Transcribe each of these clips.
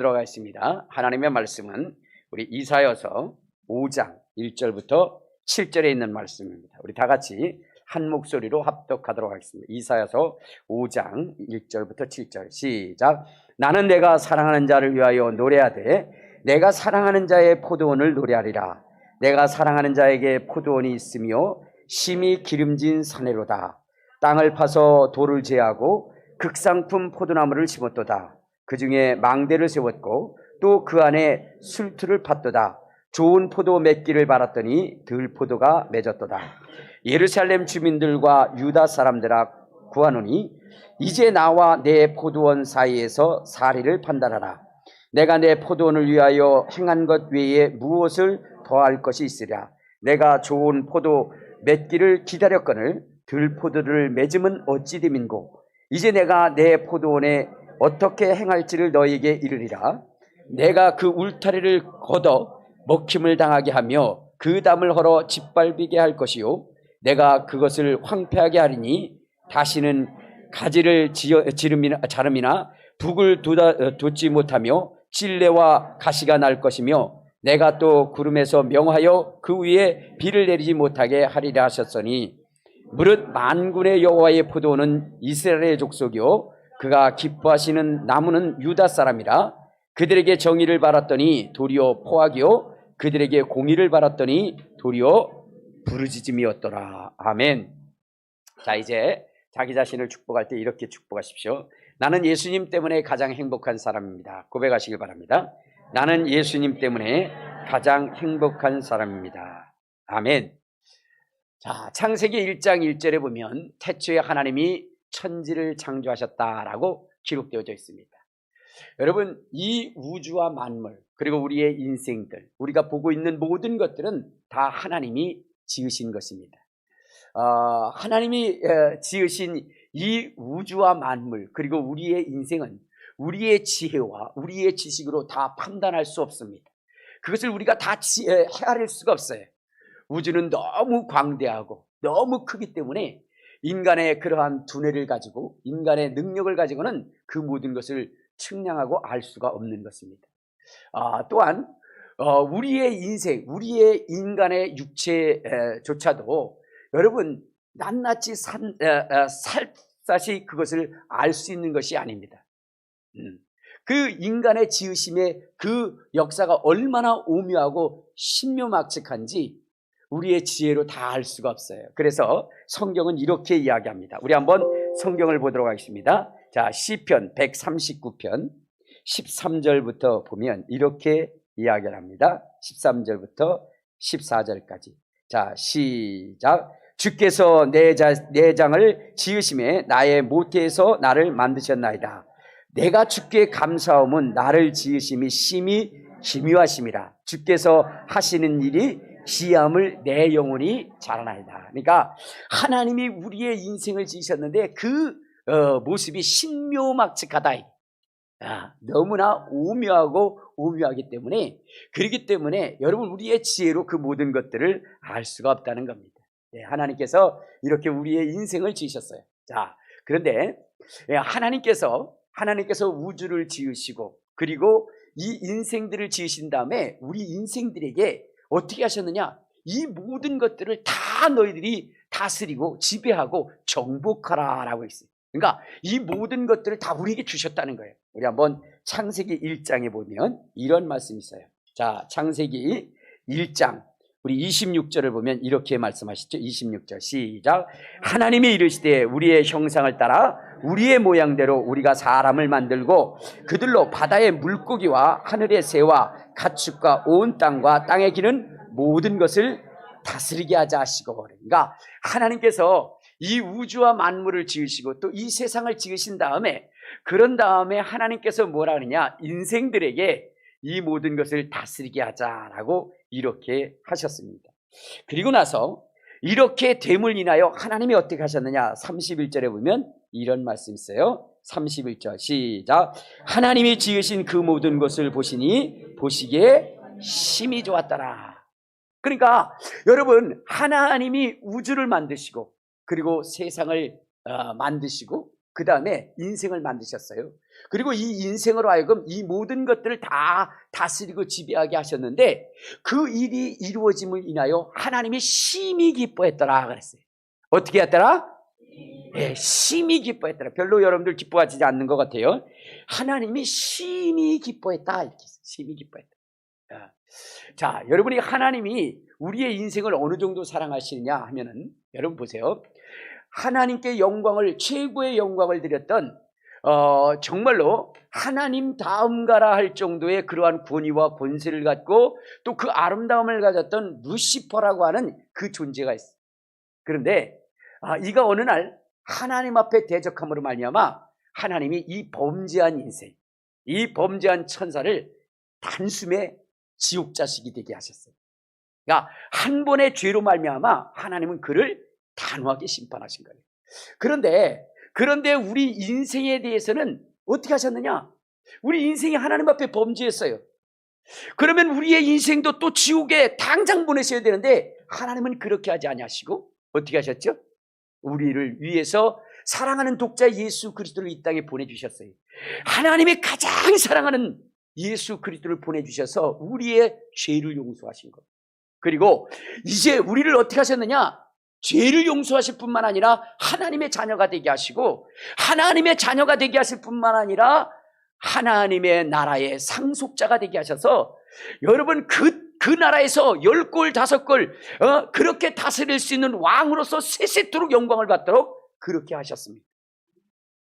들어가 있습니다. 하나님의 말씀은 우리 이사야서 5장 1절부터 7절에 있는 말씀입니다. 우리 다 같이 한 목소리로 합독하도록 하겠습니다. 이사야서 5장 1절부터 7절 시작. 나는 내가 사랑하는 자를 위하여 노래하되 내가 사랑하는 자의 포도원을 노래하리라. 내가 사랑하는 자에게 포도원이 있으며 심히 기름진 사내로다. 땅을 파서 돌을 제하고 극상품 포도나무를 심었도다. 그 중에 망대를 세웠고 또 그 안에 술틀을 팠도다. 좋은 포도 맺기를 바랐더니 들포도가 맺었도다. 예루살렘 주민들과 유다 사람들아 구하노니 이제 나와 내 포도원 사이에서 사리를 판단하라. 내가 내 포도원을 위하여 행한 것 외에 무엇을 더할 것이 있으랴. 내가 좋은 포도 맺기를 기다렸거늘 들포도를 맺음은 어찌 됨인고. 이제 내가 내 포도원에 어떻게 행할지를 너희에게 이르리라. 내가 그 울타리를 걷어 먹힘을 당하게 하며 그 담을 헐어 짓밟히게 할 것이요 내가 그것을 황폐하게 하리니 다시는 가지를 자름이나 북을 돋지 못하며 찔레와 가시가 날 것이며 내가 또 구름에서 명하여 그 위에 비를 내리지 못하게 하리라 하셨으니 무릇 만군의 여호와의 포도원은 이스라엘의 족속이요 그가 기뻐하시는 나무는 유다 사람이라. 그들에게 정의를 바랐더니 도리어 포악이요 그들에게 공의를 바랐더니 도리어 부르짖음이었더라. 아멘. 자, 이제 자기 자신을 축복할 때 이렇게 축복하십시오. 나는 예수님 때문에 가장 행복한 사람입니다. 고백하시길 바랍니다. 나는 예수님 때문에 가장 행복한 사람입니다. 아멘. 자, 창세기 1장 1절에 보면 태초에 하나님이 천지를 창조하셨다라고 기록되어져 있습니다. 여러분, 이 우주와 만물 그리고 우리의 인생들, 우리가 보고 있는 모든 것들은 다 하나님이 지으신 것입니다. 하나님이 지으신 이 우주와 만물 그리고 우리의 인생은 우리의 지혜와 우리의 지식으로 다 판단할 수 없습니다. 그것을 우리가 다 헤아릴 수가 없어요. 우주는 너무 광대하고 너무 크기 때문에 인간의 그러한 두뇌를 가지고 인간의 능력을 가지고는 그 모든 것을 측량하고 알 수가 없는 것입니다. 또한 우리의 인생, 우리의 인간의 육체조차도 여러분 낱낱이 살사시 그것을 알 수 있는 것이 아닙니다. 그 인간의 지으심의 그 역사가 얼마나 오묘하고 신묘막측한지 우리의 지혜로 다 알 수가 없어요. 그래서 성경은 이렇게 이야기합니다. 우리 한번 성경을 보도록 하겠습니다. 자, 시편 139편 13절부터 보면 이렇게 이야기를 합니다. 13절부터 14절까지. 자, 시작. 주께서 내 장을 지으심에 나의 모태에서 나를 만드셨나이다. 내가 주께 감사함은 나를 지으심이 심히 기묘하심이라. 주께서 하시는 일이 지혜함을 내 영혼이 자라나이다. 그러니까 하나님이 우리의 인생을 지으셨는데 그 모습이 신묘막측하다. 너무나 오묘하기 때문에 그렇기 때문에 여러분 우리의 지혜로 그 모든 것들을 알 수가 없다는 겁니다. 네, 하나님께서 이렇게 우리의 인생을 지으셨어요. 자, 그런데 하나님께서 우주를 지으시고 그리고 이 인생들을 지으신 다음에 우리 인생들에게 어떻게 하셨느냐? 이 모든 것들을 다 너희들이 다스리고 지배하고 정복하라라고 했어요. 그러니까 이 모든 것들을 다 우리에게 주셨다는 거예요. 우리 한번 창세기 1장에 보면 이런 말씀이 있어요. 자, 창세기 1장 우리 26절을 보면 이렇게 말씀하시죠. 26절 시작. 하나님이 이르시되 우리의 형상을 따라 우리의 모양대로 우리가 사람을 만들고 그들로 바다의 물고기와 하늘의 새와 가축과 온 땅과 땅에 기는 모든 것을 다스리게 하자 하시고. 그러니까 하나님께서 이 우주와 만물을 지으시고 또 이 세상을 지으신 다음에 그런 다음에 하나님께서 뭐라 그러냐? 인생들에게 이 모든 것을 다스리게 하자라고 이렇게 하셨습니다. 그리고 나서 이렇게 됨을 인하여 하나님이 어떻게 하셨느냐? 31절에 보면 이런 말씀이 있어요. 31절 시작. 하나님이 지으신 그 모든 것을 보시니 보시기에 심히 좋았더라. 그러니까 여러분 하나님이 우주를 만드시고 그리고 세상을 만드시고 그 다음에 인생을 만드셨어요. 그리고 이 인생으로 하여금 이 모든 것들을 다 다스리고 지배하게 하셨는데 그 일이 이루어짐을 인하여 하나님이 심히 기뻐했더라 그랬어요. 어떻게 했더라? 네, 심히 기뻐했더라. 별로 여러분들 기뻐하지 않는 것 같아요. 하나님이 심히 기뻐했다. 이렇게 했어요. 심히 기뻐했다. 자, 여러분이 하나님이 우리의 인생을 어느 정도 사랑하시느냐 하면은 여러분 보세요. 하나님께 영광을, 최고의 영광을 드렸던 정말로 하나님 다음가라 할 정도의 그러한 권위와 권세를 갖고 또 그 아름다움을 가졌던 루시퍼라고 하는 그 존재가 있어요. 그런데 이가 어느 날 하나님 앞에 대적함으로 말미암아 하나님이 이 범죄한 인생, 이 범죄한 천사를 단숨에 지옥 자식이 되게 하셨어요. 그러니까 한 번의 죄로 말미암아 하나님은 그를 단호하게 심판하신 거예요. 그런데 우리 인생에 대해서는 어떻게 하셨느냐? 우리 인생이 하나님 앞에 범죄했어요. 그러면 우리의 인생도 또 지옥에 당장 보내셔야 되는데 하나님은 그렇게 하지 아니하시고 어떻게 하셨죠? 우리를 위해서 사랑하는 독자 예수 그리스도를 이 땅에 보내주셨어요. 하나님이 가장 사랑하는 예수 그리스도를 보내주셔서 우리의 죄를 용서하신 것. 그리고 이제 우리를 어떻게 하셨느냐? 죄를 용서하실 뿐만 아니라 하나님의 자녀가 되게 하시고 하나님의 자녀가 되게 하실 뿐만 아니라 하나님의 나라의 상속자가 되게 하셔서 여러분 그 나라에서 10골 5골 그렇게 다스릴 수 있는 왕으로서 세세토록 영광을 받도록 그렇게 하셨습니다.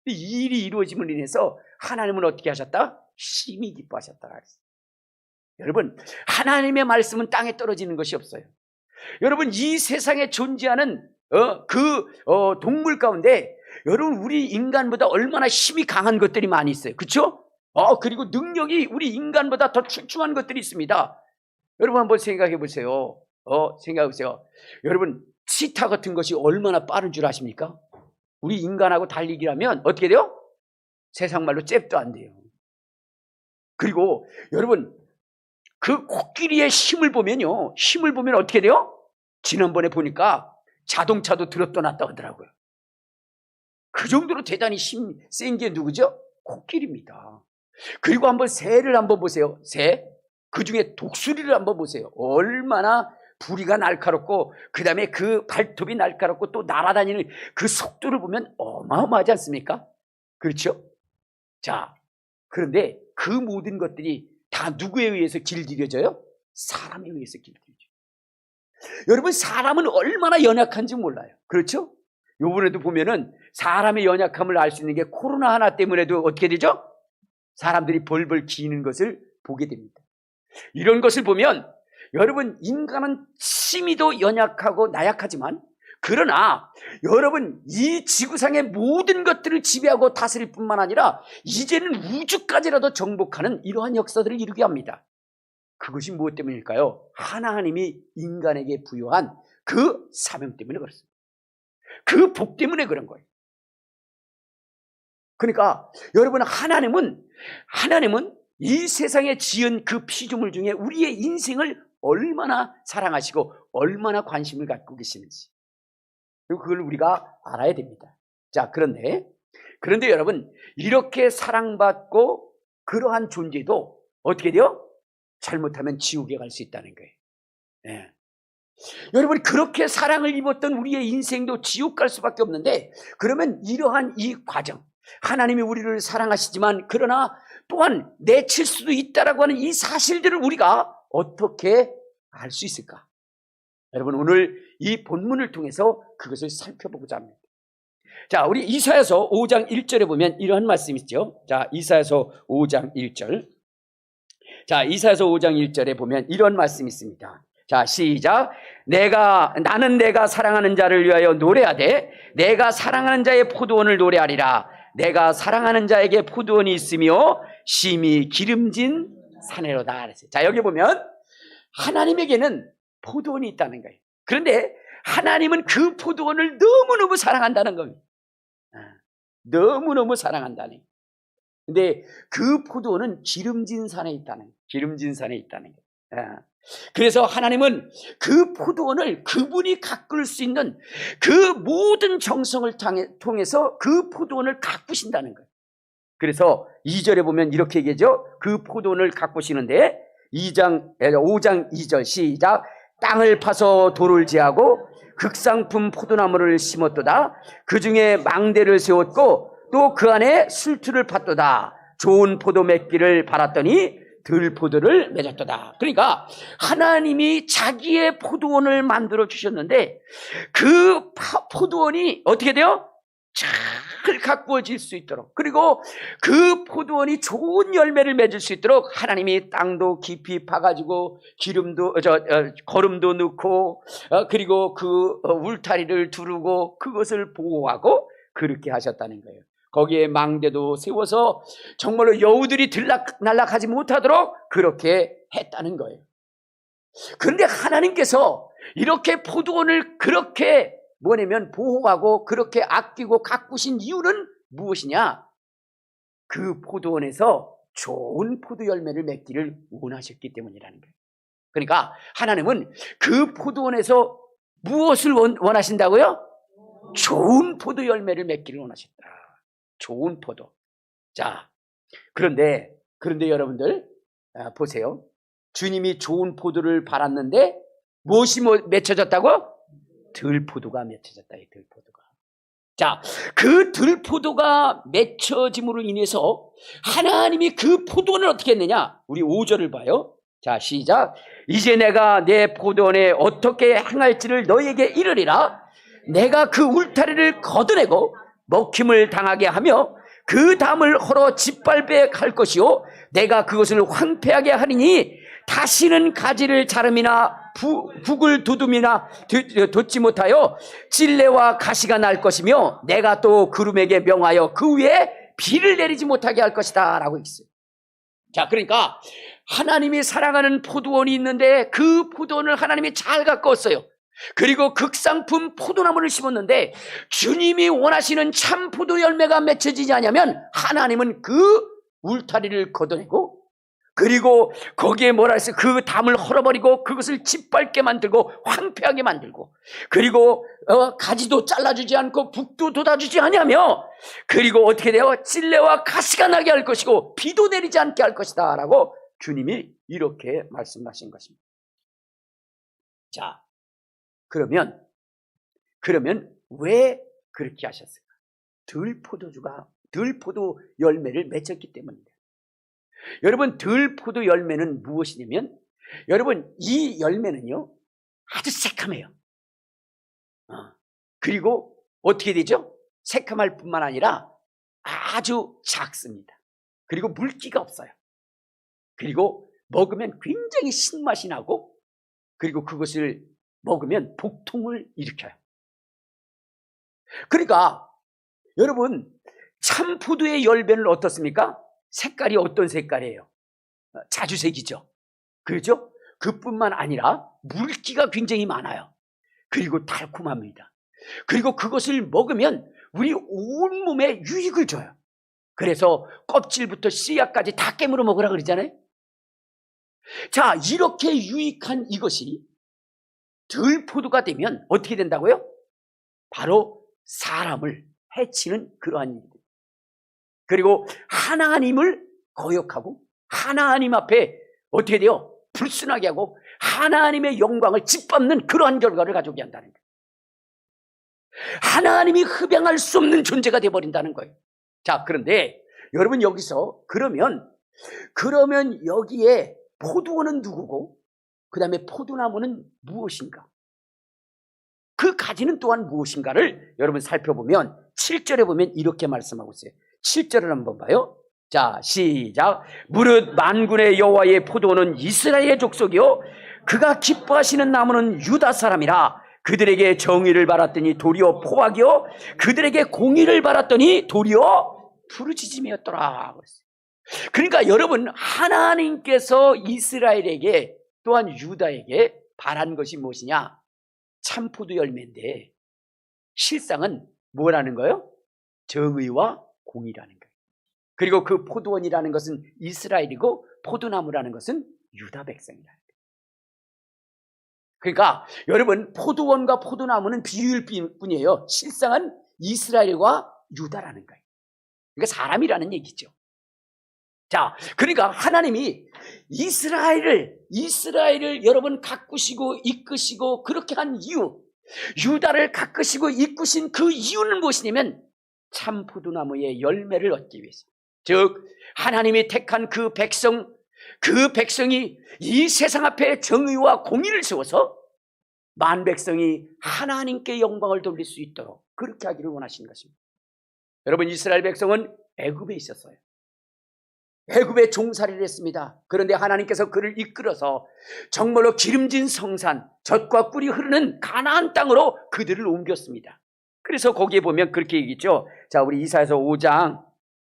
이 일이 이루어짐을 인해서 하나님은 어떻게 하셨다? 심히 기뻐하셨다. 여러분 하나님의 말씀은 땅에 떨어지는 것이 없어요. 여러분 이 세상에 존재하는 동물 가운데 여러분 우리 인간보다 얼마나 힘이 강한 것들이 많이 있어요. 그렇죠? 그리고 능력이 우리 인간보다 더 출중한 것들이 있습니다. 여러분 한번 생각해 보세요. 생각해 보세요. 여러분 치타 같은 것이 얼마나 빠른 줄 아십니까? 우리 인간하고 달리기라면 어떻게 돼요? 세상 말로 잽도 안 돼요. 그리고 여러분 그 코끼리의 힘을 보면 어떻게 돼요? 지난번에 보니까 자동차도 들었다 놨다 하더라고요. 그 정도로 대단히 힘 센 게 누구죠? 코끼리입니다. 그리고 한번 새를 한번 보세요. 새. 그 중에 독수리를 한번 보세요. 얼마나 부리가 날카롭고 그 다음에 그 발톱이 날카롭고 또 날아다니는 그 속도를 보면 어마어마하지 않습니까? 그렇죠? 자, 그런데 그 모든 것들이 다 누구에 의해서 길들여져요? 사람에 의해서 길들여져요. 여러분 사람은 얼마나 연약한지 몰라요. 그렇죠? 요번에도 보면은 사람의 연약함을 알 수 있는 게 코로나 하나 때문에도 어떻게 되죠? 사람들이 벌벌 기는 것을 보게 됩니다. 이런 것을 보면 여러분 인간은 심히도 연약하고 나약하지만 그러나 여러분 이 지구상의 모든 것들을 지배하고 다스릴 뿐만 아니라 이제는 우주까지라도 정복하는 이러한 역사들을 이루게 합니다. 그것이 무엇 때문일까요? 하나님이 인간에게 부여한 그 사명 때문에 그렇습니다. 그 복 때문에 그런 거예요. 그러니까 여러분 하나님은 이 세상에 지은 그 피조물 중에 우리의 인생을 얼마나 사랑하시고 얼마나 관심을 갖고 계시는지 그리고 그걸 우리가 알아야 됩니다. 자, 그런데 여러분 이렇게 사랑받고 그러한 존재도 어떻게 돼요? 잘못하면 지옥에 갈 수 있다는 거예요. 네. 여러분 그렇게 사랑을 입었던 우리의 인생도 지옥 갈 수밖에 없는데 그러면 이러한 이 과정 하나님이 우리를 사랑하시지만 그러나 또한 내칠 수도 있다라고 하는 이 사실들을 우리가 어떻게 알 수 있을까? 여러분 오늘 이 본문을 통해서 그것을 살펴보고자 합니다. 자, 우리 이사야서 5장 1절에 보면 이러한 말씀이 있죠. 자, 이사야서 5장 1절. 자, 이사야서 5장 1절에 보면 이런 말씀이 있습니다. 자, 시작. 나는 내가 사랑하는 자를 위하여 노래하되 내가 사랑하는 자의 포도원을 노래하리라. 내가 사랑하는 자에게 포도원이 있으며 심히 기름진 사내로다. 자, 여기 보면 하나님에게는 포도원이 있다는 거예요. 그런데 하나님은 그 포도원을 너무너무 사랑한다는 겁니다. 너무너무 사랑한다는 거예요. 근데 그 포도원은 기름진 산에 있다는 거예요. 기름진 산에 있다는 거예요. 그래서 하나님은 그 포도원을 그분이 가꿀 수 있는 그 모든 정성을 통해서 그 포도원을 가꾸신다는 거예요. 그래서 2절에 보면 이렇게 얘기하죠. 그 포도원을 가꾸시는데 5장 2절 시작. 땅을 파서 돌을 제하고 극상품 포도나무를 심었도다. 그 중에 망대를 세웠고 또 그 안에 술투를 팠도다. 좋은 포도 맺기를 바랐더니 들포도를 맺었도다. 그러니까 하나님이 자기의 포도원을 만들어 주셨는데 그 포도원이 어떻게 돼요? 잘 가꾸어질 수 있도록, 그리고 그 포도원이 좋은 열매를 맺을 수 있도록 하나님이 땅도 깊이 파가지고 거름도 넣고 그리고 그 울타리를 두르고 그것을 보호하고 그렇게 하셨다는 거예요. 거기에 망대도 세워서 정말로 여우들이 들락날락하지 못하도록 그렇게 했다는 거예요. 그런데 하나님께서 이렇게 포도원을 그렇게 보호하고 그렇게 아끼고 가꾸신 이유는 무엇이냐? 그 포도원에서 좋은 포도 열매를 맺기를 원하셨기 때문이라는 거예요. 그러니까 하나님은 그 포도원에서 무엇을 원하신다고요? 좋은 포도 열매를 맺기를 원하셨다. 좋은 포도. 자, 그런데 여러분들 보세요. 주님이 좋은 포도를 바랐는데 무엇이 맺혀졌다고? 들포도가 맺혀졌다. 이 들포도가. 자, 그 들포도가 맺혀짐으로 인해서 하나님이 그 포도원을 어떻게 했느냐? 우리 5절을 봐요. 자, 시작. 이제 내가 내 포도원에 어떻게 행할지를 너에게 이르리라. 내가 그 울타리를 걷어내고 먹힘을 당하게 하며 그 담을 헐어 짓밟게 할 것이요 내가 그것을 황폐하게 하리니 다시는 가지를 자름이나 북을 두둠이나 돋지 못하여 찔레와 가시가 날 것이며 내가 또 구름에게 명하여 그 위에 비를 내리지 못하게 할 것이다 라고 있어요. 자, 그러니까 하나님이 사랑하는 포도원이 있는데 그 포도원을 하나님이 잘 가꾸었어요. 그리고 극상품 포도나무를 심었는데 주님이 원하시는 참 포도 열매가 맺혀지지 않으면 하나님은 그 울타리를 걷어내고 그리고 거기에 뭐라 했어요? 그 담을 헐어버리고 그것을 짓밟게 만들고 황폐하게 만들고 그리고 가지도 잘라주지 않고 북도 돋아주지 않으며 그리고 어떻게 돼요? 찔레와 가시가 나게 할 것이고 비도 내리지 않게 할 것이다 라고 주님이 이렇게 말씀하신 것입니다. 자, 그러면 왜 그렇게 하셨을까? 들포도 열매를 맺었기 때문입니다. 여러분, 들포도 열매는 무엇이냐면 여러분 이 열매는요 아주 새카매요. 그리고 어떻게 되죠? 새카말 뿐만 아니라 아주 작습니다. 그리고 물기가 없어요. 그리고 먹으면 굉장히 신맛이 나고 그리고 그것을 먹으면 복통을 일으켜요. 그러니까 여러분 참포도의 열매는 어떻습니까? 색깔이 어떤 색깔이에요? 자주색이죠. 그렇죠? 그뿐만 아니라 물기가 굉장히 많아요. 그리고 달콤합니다. 그리고 그것을 먹으면 우리 온몸에 유익을 줘요. 그래서 껍질부터 씨앗까지 다 깨물어 먹으라 그러잖아요. 자, 이렇게 유익한 이것이 들포도가 되면 어떻게 된다고요? 바로 사람을 해치는 그러한 일입니다. 그리고 하나님을 거역하고 하나님 앞에 어떻게 돼요? 불순하게 하고 하나님의 영광을 짓밟는 그러한 결과를 가져오게 한다는 거예요. 하나님이 흡양할 수 없는 존재가 되어버린다는 거예요. 자, 그런데 여러분 여기서 그러면 여기에 포도원은 누구고 그 다음에 포도나무는 무엇인가? 그 가지는 또한 무엇인가를 여러분 살펴보면 7절에 보면 이렇게 말씀하고 있어요. 7절을 한번 봐요. 자, 시작. 무릇 만군의 여호와의 포도원은 이스라엘의 족속이요 그가 기뻐하시는 나무는 유다 사람이라. 그들에게 정의를 바랐더니 도리어 포악이요 그들에게 공의를 바랐더니 도리어 부르짖음이었더라. 그러니까 여러분 하나님께서 이스라엘에게 또한 유다에게 바란 것이 무엇이냐? 참포도 열매인데 실상은 뭐라는 거예요? 정의와 공의라는 거예요. 그리고 그 포도원이라는 것은 이스라엘이고 포도나무라는 것은 유다 백성이라는 거예요. 그러니까 여러분 포도원과 포도나무는 비유일 뿐이에요. 실상은 이스라엘과 유다라는 거예요. 그러니까 사람이라는 얘기죠. 자, 그러니까 하나님이 이스라엘을 여러분 가꾸시고 이끄시고 그렇게 한 이유, 유다를 가꾸시고 이끄신 그 이유는 무엇이냐면 참 포도나무의 열매를 얻기 위해서. 즉 하나님이 택한 그 백성이 이 세상 앞에 정의와 공의를 세워서 만 백성이 하나님께 영광을 돌릴 수 있도록 그렇게 하기를 원하시는 것입니다. 여러분, 이스라엘 백성은 애굽에 있었어요. 애굽에 종살이를 했습니다. 그런데 하나님께서 그를 이끌어서 정말로 기름진 성산, 젖과 꿀이 흐르는 가나안 땅으로 그들을 옮겼습니다. 그래서 거기에 보면 그렇게 얘기했죠. 자, 우리 이사야서 5장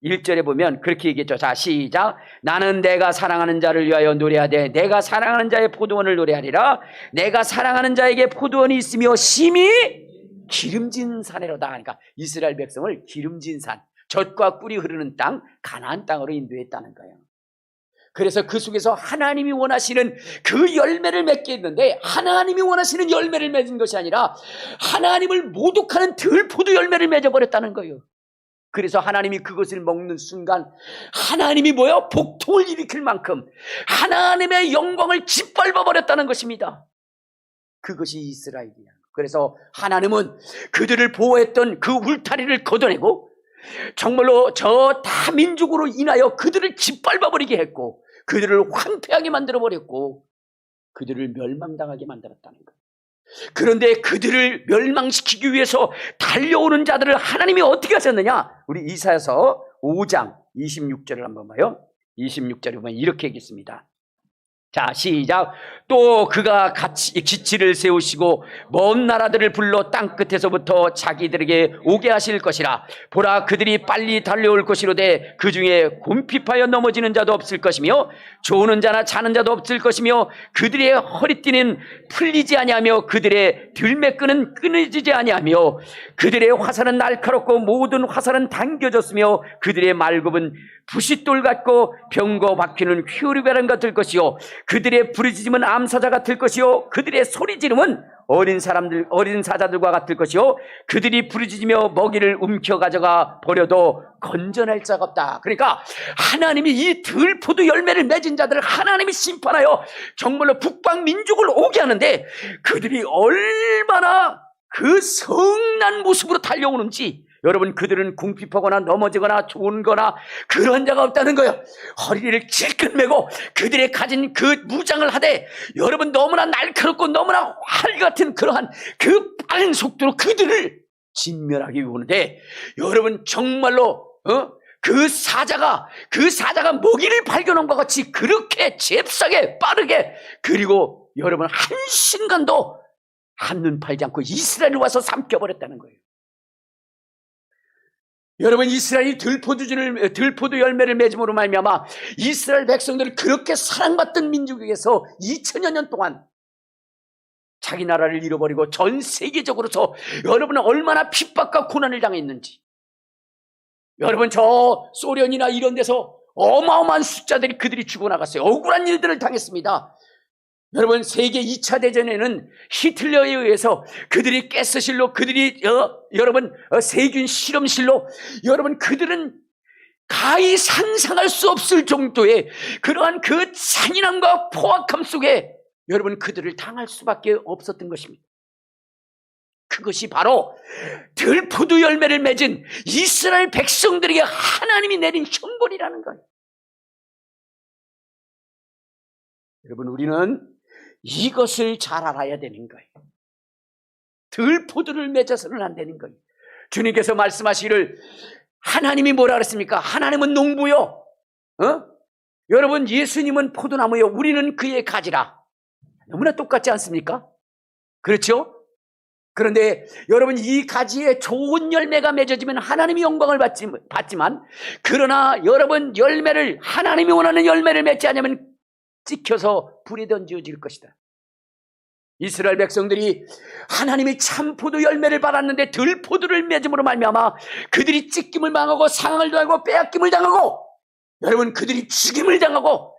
1절에 보면 그렇게 얘기했죠. 자, 시작. 나는 내가 사랑하는 자를 위하여 노래하되 내가 사랑하는 자의 포도원을 노래하리라. 내가 사랑하는 자에게 포도원이 있으며 심히 기름진 산이로다. 그러니까 이스라엘 백성을 기름진 산, 젖과 꿀이 흐르는 땅, 가나안 땅으로 인도했다는 거예요. 그래서 그 속에서 하나님이 원하시는 그 열매를 맺게 했는데, 하나님이 원하시는 열매를 맺은 것이 아니라 하나님을 모독하는 들포도 열매를 맺어버렸다는 거예요. 그래서 하나님이 그것을 먹는 순간 하나님이 뭐요? 복통을 일으킬 만큼 하나님의 영광을 짓밟아버렸다는 것입니다. 그것이 이스라엘이야. 그래서 하나님은 그들을 보호했던 그 울타리를 걷어내고 정말로 저 다민족으로 인하여 그들을 짓밟아버리게 했고 그들을 황폐하게 만들어버렸고 그들을 멸망당하게 만들었다는 거예요. 그런데 그들을 멸망시키기 위해서 달려오는 자들을 하나님이 어떻게 하셨느냐? 우리 이사야서 5장 26절을 한번 봐요. 26절에 보면 이렇게 얘기했습니다. 자, 시작. 또 그가 기치를 세우시고 먼 나라들을 불러 땅끝에서부터 자기들에게 오게 하실 것이라. 보라, 그들이 빨리 달려올 것이로되 그 중에 곰핍하여 넘어지는 자도 없을 것이며 조는 자나 자는 자도 없을 것이며 그들의 허리띠는 풀리지 아니하며 그들의 들매끈은 끊어지지 아니하며 그들의 화살은 날카롭고 모든 화살은 당겨졌으며 그들의 말굽은 부싯돌 같고 병거 박히는 휘오리배랑 같을 것이요 그들의 부르짖음은 암사자 같을 것이요 그들의 소리 지름은 어린 사자들과 같을 것이요 그들이 부르짖으며 먹이를 움켜 가져가 버려도 건져낼 자가 없다. 그러니까 하나님이 이 들포도 열매를 맺은 자들을 하나님이 심판하여 정말로 북방 민족을 오게 하는데 그들이 얼마나 그 성난 모습으로 달려오는지, 여러분, 그들은 궁핍하거나 넘어지거나 좋은거나 그런 자가 없다는 거예요. 허리를 질끈 매고 그들의 가진 그 무장을 하되, 여러분, 너무나 날카롭고 너무나 활 같은 그러한 그 빠른 속도로 그들을 진멸하기 오는데, 여러분, 정말로 그 사자가 먹이를 발견한 것 같이 그렇게 잽싸게 빠르게, 그리고 여러분 한순간도 한눈 팔지 않고 이스라엘을 와서 삼켜버렸다는 거예요. 여러분, 이스라엘이 들포도 열매를 맺음으로 말미암아 이스라엘 백성들을 그렇게 사랑받던 민족에게서 2000여 년 동안 자기 나라를 잃어버리고 전 세계적으로서 여러분은 얼마나 핍박과 고난을 당했는지, 여러분, 저 소련이나 이런 데서 어마어마한 숫자들이 그들이 죽어나갔어요. 억울한 일들을 당했습니다. 여러분, 세계 2차 대전에는 히틀러에 의해서 그들이 가스실로, 그들이 여러분 세균 실험실로, 여러분, 그들은 가히 상상할 수 없을 정도의 그러한 그 잔인함과 포악함 속에 여러분 그들을 당할 수밖에 없었던 것입니다. 그것이 바로 들포도 열매를 맺은 이스라엘 백성들에게 하나님이 내린 형벌이라는 거예요. 여러분, 우리는 이것을 잘 알아야 되는 거예요. 들포도를 맺어서는 안 되는 거예요. 주님께서 말씀하시기를, 하나님이 뭐라 그랬습니까? 하나님은 농부요, 여러분, 예수님은 포도나무요, 우리는 그의 가지라. 너무나 똑같지 않습니까? 그렇죠? 그런데 여러분, 이 가지에 좋은 열매가 맺어지면 하나님이 영광을 받지만, 그러나 여러분, 열매를, 하나님이 원하는 열매를 맺지 않으면 찍혀서 불에 던져질 것이다. 이스라엘 백성들이 하나님이 참 포도 열매를 받았는데 들포도를 맺음으로 말미암아 그들이 찢김을 당하고 상을 당하고 빼앗김을 당하고, 여러분, 그들이 죽임을 당하고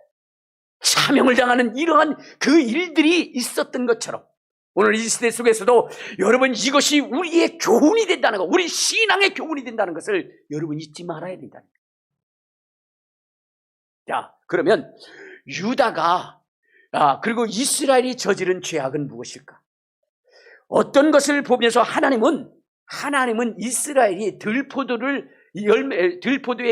사명을 당하는 이러한 그 일들이 있었던 것처럼 오늘 이 시대 속에서도 여러분 이것이 우리의 교훈이 된다는 것, 우리 신앙의 교훈이 된다는 것을 여러분 잊지 말아야 된다는 거예요. 자, 그러면 유다가 그리고 이스라엘이 저지른 죄악은 무엇일까? 어떤 것을 보면서 하나님은 이스라엘이 들포도의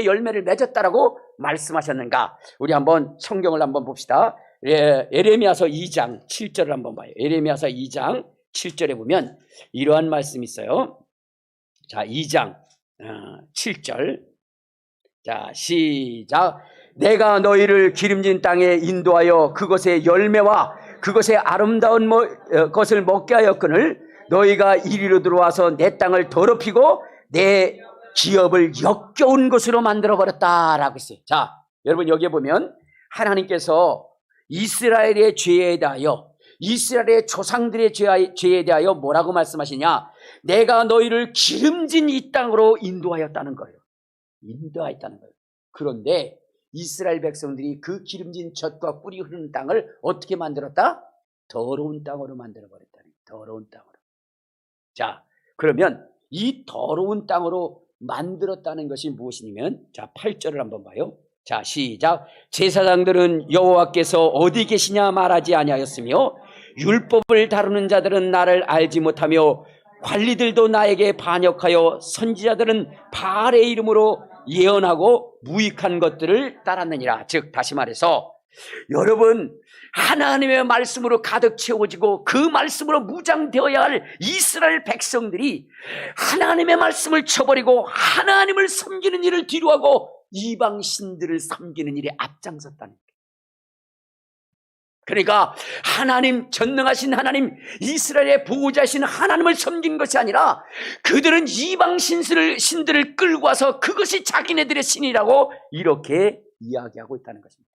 열매를 맺었다라고 말씀하셨는가? 우리 한번 성경을 한번 봅시다. 에레미야서 2장 7절을 한번 봐요. 에레미야서 2장 7절에 보면 이러한 말씀이 있어요. 자, 2장 7절. 자, 시작. 내가 너희를 기름진 땅에 인도하여 그것의 열매와 그것의 아름다운 것을 먹게 하였거늘 너희가 이리로 들어와서 내 땅을 더럽히고 내 기업을 역겨운 것으로 만들어버렸다라고 했어요. 자, 여러분 여기에 보면 하나님께서 이스라엘의 죄에 대하여, 이스라엘의 조상들의 죄에 대하여 뭐라고 말씀하시냐? 내가 너희를 기름진 이 땅으로 인도하였다는 거예요. 인도하였다는 거예요. 그런데 이스라엘 백성들이 그 기름진 젖과 꿀이 흐르는 땅을 어떻게 만들었다? 더러운 땅으로 만들어버렸다는 거예요. 더러운 땅으로. 자, 그러면 이 더러운 땅으로 만들었다는 것이 무엇이냐면, 자, 8절을 한번 봐요. 자, 시작. 제사장들은 여호와께서 어디 계시냐 말하지 아니하였으며 율법을 다루는 자들은 나를 알지 못하며 관리들도 나에게 반역하여 선지자들은 바알의 이름으로 예언하고 무익한 것들을 따랐느니라. 즉 다시 말해서 여러분, 하나님의 말씀으로 가득 채워지고 그 말씀으로 무장되어야 할 이스라엘 백성들이 하나님의 말씀을 쳐버리고 하나님을 섬기는 일을 뒤로하고 이방 신들을 섬기는 일에 앞장섰다는 거예요. 그러니까 하나님, 전능하신 하나님, 이스라엘의 보호자신 하나님을 섬긴 것이 아니라 그들은 이방 신들을 끌고 와서 그것이 자기네들의 신이라고 이렇게 이야기하고 있다는 것입니다.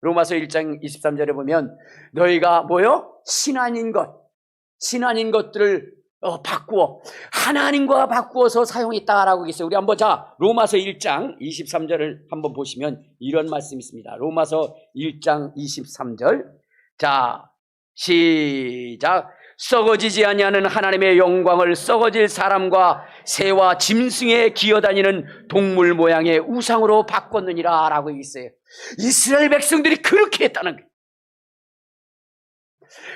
로마서 1장 23절에 보면 너희가 뭐요? 신 아닌 것들을 바꾸어 하나님과 바꾸어서 사용했다라고 했어요. 우리 한번 자, 로마서 1장 23절을 한번 보시면 이런 말씀이 있습니다. 로마서 1장 23절. 자, 시작. 썩어지지 아니하는 하나님의 영광을 썩어질 사람과 새와 짐승에 기어다니는 동물 모양의 우상으로 바꿨느니라 라고 있어요. 이스라엘 백성들이 그렇게 했다는 거예요.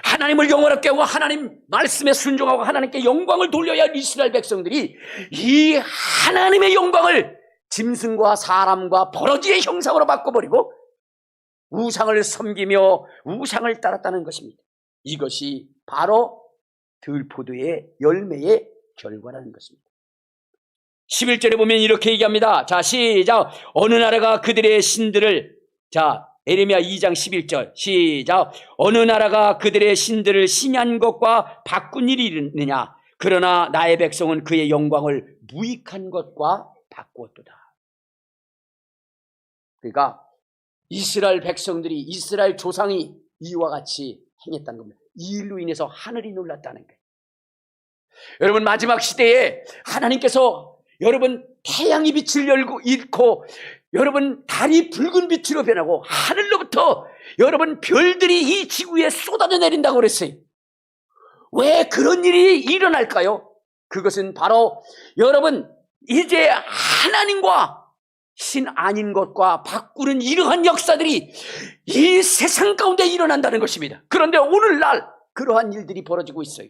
하나님을 영원하게 하고 하나님 말씀에 순종하고 하나님께 영광을 돌려야 할 이스라엘 백성들이 이 하나님의 영광을 짐승과 사람과 버러지의 형상으로 바꿔버리고 우상을 섬기며 우상을 따랐다는 것입니다. 이것이 바로 들포도의 열매의 결과라는 것입니다. 11절에 보면 이렇게 얘기합니다. 자, 시작. 어느 나라가 그들의 신들을, 자, 에레미야 2장 11절 시작. 어느 나라가 그들의 신들을 신한 것과 바꾼 일이 있느냐? 그러나 나의 백성은 그의 영광을 무익한 것과 바꾸었도다. 그러니까 이스라엘 백성들이, 이스라엘 조상이 이와 같이 행했다는 겁니다. 이 일로 인해서 하늘이 놀랐다는 거예요. 여러분, 마지막 시대에 하나님께서 여러분 태양이 빛을 잃고 여러분 달이 붉은 빛으로 변하고 하늘로부터 여러분 별들이 이 지구에 쏟아져 내린다고 그랬어요. 왜 그런 일이 일어날까요? 그것은 바로 여러분 이제 하나님과 신 아닌 것과 바꾸는 이러한 역사들이 이 세상 가운데 일어난다는 것입니다. 그런데 오늘날 그러한 일들이 벌어지고 있어요.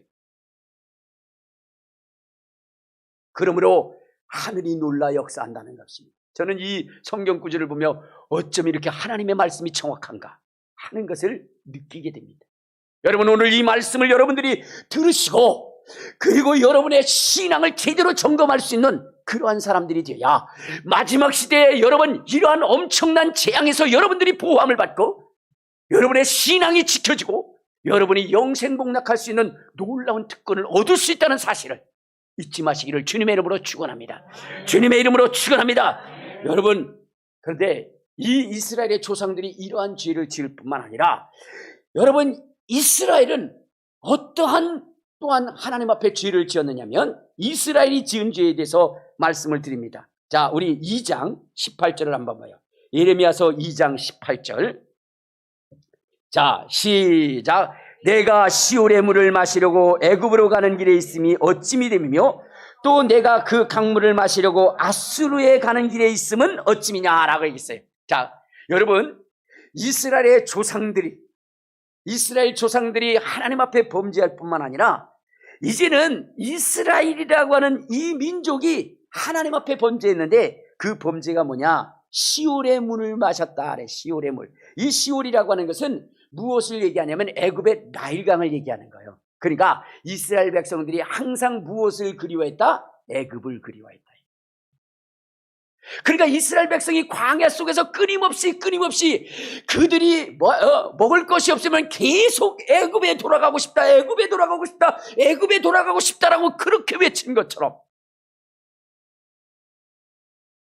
그러므로 하늘이 놀라 역사한다는 것입니다. 저는 이 성경 구절을 보며 어쩜 이렇게 하나님의 말씀이 정확한가 하는 것을 느끼게 됩니다. 여러분, 오늘 이 말씀을 여러분들이 들으시고 그리고 여러분의 신앙을 제대로 점검할 수 있는 그러한 사람들이 되어야 마지막 시대에 여러분 이러한 엄청난 재앙에서 여러분들이 보호함을 받고 여러분의 신앙이 지켜지고 여러분이 영생복락할 수 있는 놀라운 특권을 얻을 수 있다는 사실을 잊지 마시기를 주님의 이름으로 축원합니다. 주님의 이름으로 축원합니다. 여러분, 그런데 이 이스라엘의 조상들이 이러한 죄를 지을 뿐만 아니라 여러분 이스라엘은 어떠한 또한 하나님 앞에 죄를 지었느냐면 이스라엘이 지은 죄에 대해서 말씀을 드립니다. 자, 우리 2장 18절을 한번 봐요. 예레미야서 2장 18절. 자, 시작. 내가 시올의 물을 마시려고 애굽으로 가는 길에 있음이 어찌 믿음이며 또 내가 그 강물을 마시려고 아수르에 가는 길에 있음은 어찌미냐라고 얘기했어요. 자, 여러분, 이스라엘 조상들이 하나님 앞에 범죄할 뿐만 아니라 이제는 이스라엘이라고 하는 이 민족이 하나님 앞에 범죄했는데 그 범죄가 뭐냐? 시올의 물을 마셨다 그래. 시올의 물. 이 시올이라고 하는 것은 무엇을 얘기하냐면 애굽의 나일강을 얘기하는 거예요. 그러니까 이스라엘 백성들이 항상 무엇을 그리워했다? 애굽을 그리워했다. 그러니까 이스라엘 백성이 광야 속에서 끊임없이 그들이 먹을 것이 없으면 계속 애굽에 돌아가고 싶다, 애굽에 돌아가고 싶다, 애굽에 돌아가고 싶다라고 그렇게 외친 것처럼,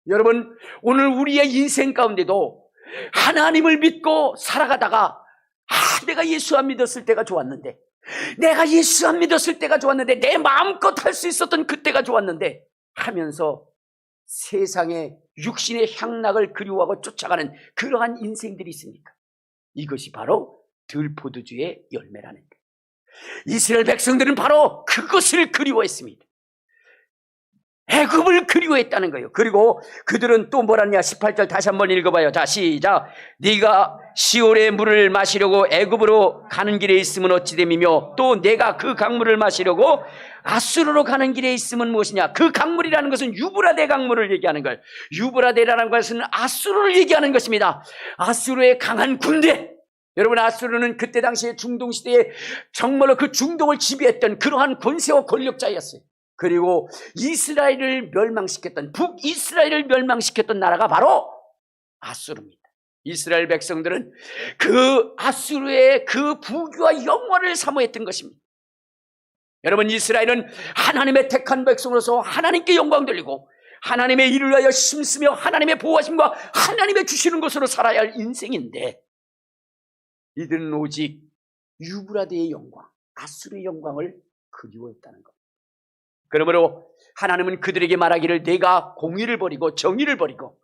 여러분, 오늘 우리의 인생 가운데도 하나님을 믿고 살아가다가 내가 예수 안 믿었을 때가 좋았는데, 내가 예수 안 믿었을 때가 좋았는데, 내 마음껏 할 수 있었던 그때가 좋았는데 하면서 세상의 육신의 향락을 그리워하고 쫓아가는 그러한 인생들이 있습니까? 이것이 바로 들포도주의 열매라는 거예요. 이스라엘 백성들은 바로 그것을 그리워했습니다. 애굽을 그리워했다는 거예요. 그리고 그들은 또 뭐라냐? 18절 다시 한번 읽어봐요. 자, 시작. 네가 시올의 물을 마시려고 애굽으로 가는 길에 있으면 어찌 됨이며 또 내가 그 강물을 마시려고 아수르로 가는 길에 있으면 무엇이냐? 그 강물이라는 것은 유브라데 강물을 얘기하는 걸, 유브라데라는 것은 아수르를 얘기하는 것입니다. 아수르의 강한 군대. 여러분, 아수르는 그때 당시에 중동시대에 정말로 그 중동을 지배했던 그러한 권세와 권력자였어요. 그리고 이스라엘을 멸망시켰던, 북이스라엘을 멸망시켰던 나라가 바로 아수르입니다. 이스라엘 백성들은 그 아수르의 그 부귀와 영화를 사모했던 것입니다. 여러분, 이스라엘은 하나님의 택한 백성으로서 하나님께 영광 돌리고 하나님의 일을 위하여 힘쓰며 하나님의 보호하심과 하나님의 주시는 것으로 살아야 할 인생인데, 이들은 오직 유브라데의 영광, 아수르의 영광을 그리워했다는 것. 그러므로 하나님은 그들에게 말하기를 내가 공의를 버리고 정의를 버리고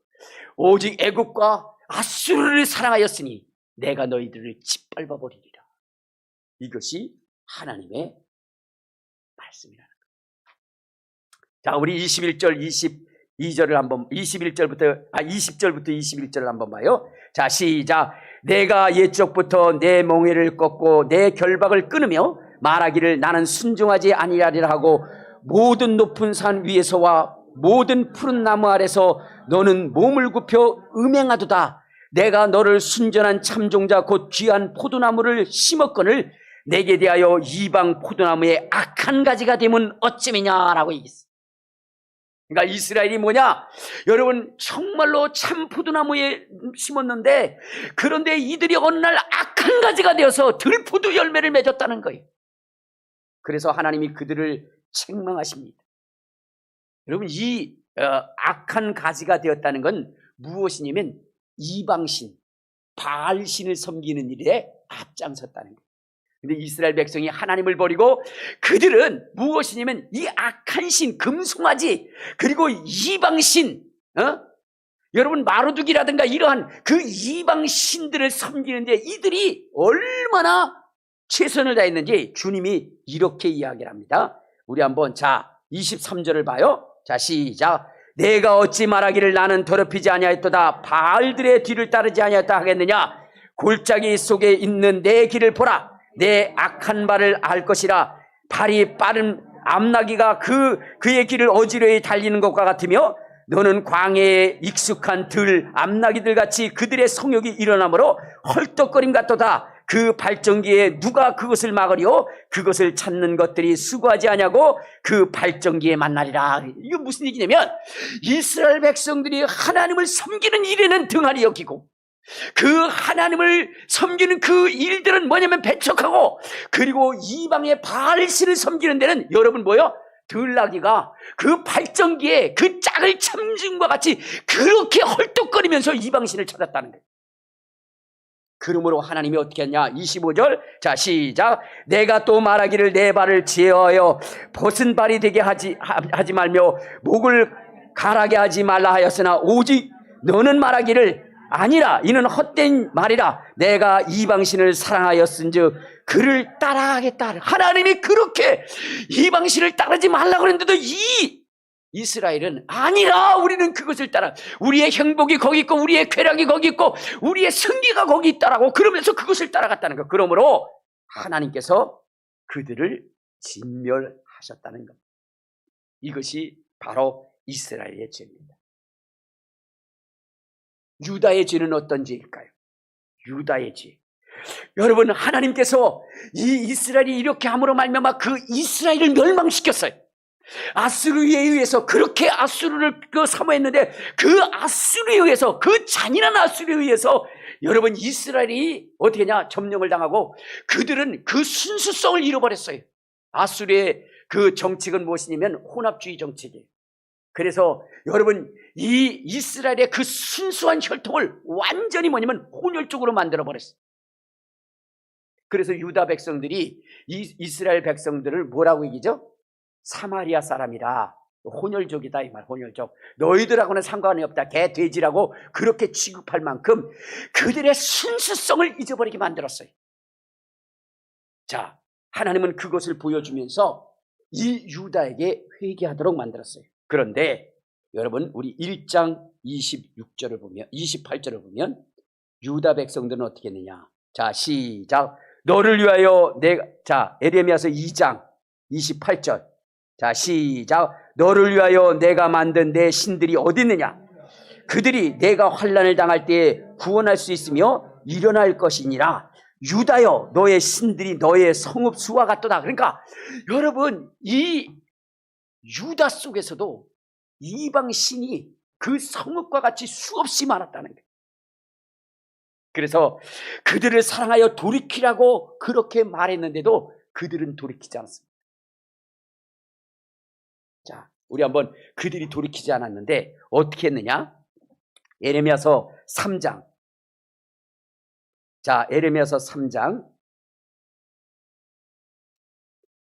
오직 애굽과 아수르를 사랑하였으니 내가 너희들을 짓밟아 버리리라. 이것이 하나님의 말씀이라는 거예요. 자, 우리 21절 22절을 한번 20절부터 21절을 한번 봐요. 자, 시작. 내가 옛적부터 내 멍에를 꺾고 내 결박을 끊으며 말하기를 나는 순종하지 아니하리라 하고 모든 높은 산 위에서와 모든 푸른 나무 아래서 너는 몸을 굽혀 음행하도다. 내가 너를 순전한 참종자 곧 귀한 포도나무를 심었거늘 내게 대하여 이방 포도나무의 악한 가지가 되면 어찌미냐라고 얘기했어요. 그러니까 이스라엘이 뭐냐? 여러분, 정말로 참 포도나무에 심었는데 그런데 이들이 어느 날 악한 가지가 되어서 들포도 열매를 맺었다는 거예요. 그래서 하나님이 그들을 책망하십니다. 여러분, 이 악한 가지가 되었다는 건 무엇이냐면 이방신, 바알신을 섬기는 일에 앞장섰다는 거예요. 근데 이스라엘 백성이 하나님을 버리고 그들은 무엇이냐면 이 악한 신, 금송아지, 그리고 이방신, 여러분 마루둑이라든가 이러한 그 이방신들을 섬기는데 이들이 얼마나 최선을 다했는지 주님이 이렇게 이야기를 합니다. 우리 한번 23절을 봐요. 자, 시작. 내가 어찌 말하기를 나는 더럽히지 아니하였도다 바알들의 뒤를 따르지 아니하였다 하겠느냐? 골짜기 속에 있는 내 길을 보라. 내 악한 발을 알 것이라. 발이 빠른 암나기가 그의 길을 어지러이 달리는 것과 같으며 너는 광야에 익숙한 암나기들 같이 그들의 성욕이 일어나므로 헐떡거림 같도다. 그 발전기에 누가 그것을 막으리요? 그것을 찾는 것들이 수고하지 아니하고 그 발전기에 만나리라. 이게 무슨 얘기냐면 이스라엘 백성들이 하나님을 섬기는 일에는 등한히 여기고 그 하나님을 섬기는 그 일들은 뭐냐면 배척하고, 그리고 이방의 바알신을 섬기는 데는 여러분 뭐요? 들나귀가 그 발전기에 그 짝을 참중과 같이 그렇게 헐떡거리면서 이방신을 찾았다는 거예요. 그러므로 하나님이 어떻게 했냐? 25절, 자, 시작. 내가 또 말하기를 내 발을 제어하여 벗은 발이 되게 하지 말며 목을 가라게 하지 말라 하였으나 오직 너는 말하기를 아니라 이는 헛된 말이라. 내가 이방신을 사랑하였은즉 그를 따라하겠다. 하나님이 그렇게 이방신을 따르지 말라고 그랬는데도 이 이스라엘은 아니라 우리는 그것을 따라, 우리의 행복이 거기 있고 우리의 쾌락이 거기 있고 우리의 승리가 거기 있다라고 그러면서 그것을 따라갔다는 것. 그러므로 하나님께서 그들을 진멸하셨다는 것. 이것이 바로 이스라엘의 죄입니다. 유다의 죄는 어떤 죄일까요? 유다의 죄. 여러분, 하나님께서 이 이스라엘이 이렇게 함으로 말미암아 그 이스라엘을 멸망시켰어요. 아수르에 의해서 그렇게 아수르를 사모했는데 그 아수르에 의해서, 그 잔인한 아수르에 의해서 여러분 이스라엘이 어떻게 했냐? 점령을 당하고 그들은 그 순수성을 잃어버렸어요. 아수르의 그 정책은 무엇이냐면 혼합주의 정책이에요. 그래서 여러분 이 이스라엘의 그 순수한 혈통을 완전히 뭐냐면 혼혈족으로 만들어버렸어요. 그래서 유다 백성들이 이 이스라엘 백성들을 뭐라고 얘기죠? 사마리아 사람이라, 혼혈족이다 이 말. 혼혈족. 너희들하고는 상관이 없다. 개 돼지라고 그렇게 취급할 만큼 그들의 순수성을 잊어버리게 만들었어요. 자, 하나님은 그것을 보여주면서 이 유다에게 회개하도록 만들었어요. 그런데 여러분 우리 1장 26절을 보면, 28절을 보면 유다 백성들은 어떻게 했느냐? 자, 시작. 너를 위하여 내가, 자, 에레미야서 2장 28절. 자, 시작. 너를 위하여 내가 만든 내 신들이 어디 있느냐? 그들이 내가 환난을 당할 때에 구원할 수 있으며 일어날 것이니라. 유다여, 너의 신들이 너의 성읍 수와 같도다. 그러니까 여러분 이 유다 속에서도 이방 신이 그 성읍과 같이 수없이 많았다는 거예요. 그래서 그들을 사랑하여 돌이키라고 그렇게 말했는데도 그들은 돌이키지 않았습니다. 자, 우리 한번 그들이 돌이키지 않았는데 어떻게 했느냐? 에레미야서 3장. 자, 에레미야서 3장.